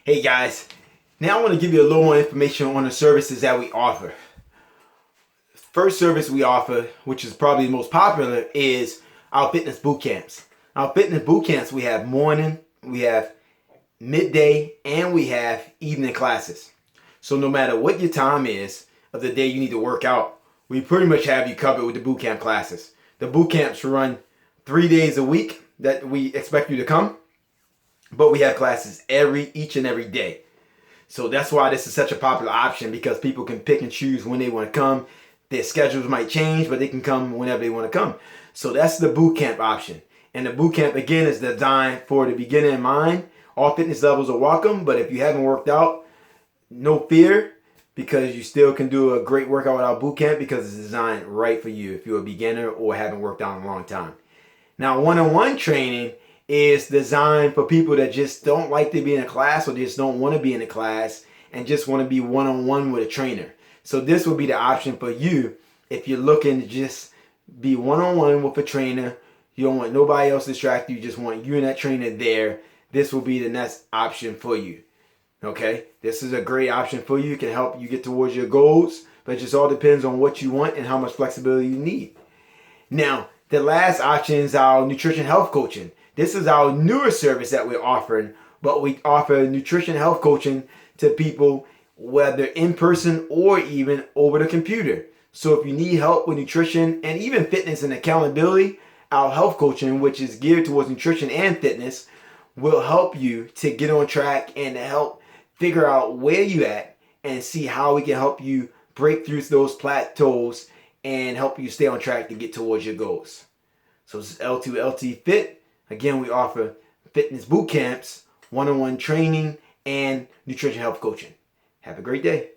Hey guys, now I want to give you a little more information on the services that we offer. First service we offer, which is probably the most popular, is our fitness boot camps. Our fitness boot camps, we have morning, we have midday, and we have evening classes. So no matter what your time is of the day you need to work out, we pretty much have you covered with the boot camp classes. The boot camps run 3 days a week that we expect you to come. But we have classes each and every day. So that's why this is such a popular option, because people can pick and choose when they want to come. Their schedules might change, but they can come whenever they want to come. So that's the boot camp option. And the boot camp, again, is designed for the beginner in mind. All fitness levels are welcome, but if you haven't worked out, no fear, because you still can do a great workout with our boot camp, because it's designed right for you if you're a beginner or haven't worked out in a long time. Now, one-on-one training is designed for people that just don't like to be in a class, or just don't want to be in a class and just want to be one-on-one with a trainer. So this will be the option for you if you're looking to just be one-on-one with a trainer. You don't want nobody else to distract you. You just want you and that trainer there. This will be the next option for you. Okay? This is a great option for you. It can help you get towards your goals, but it just all depends on what you want and how much flexibility you need. Now, the last option is our nutrition health coaching. This is our newer service that we're offering, but we offer nutrition health coaching to people, whether in person or even over the computer. So if you need help with nutrition and even fitness and accountability, our health coaching, which is geared towards nutrition and fitness, will help you to get on track and to help figure out where you at and see how we can help you break through those plateaus and help you stay on track to get towards your goals. So this is L2LT Fit. Again, we offer fitness boot camps, one-on-one training, and nutrition health coaching. Have a great day.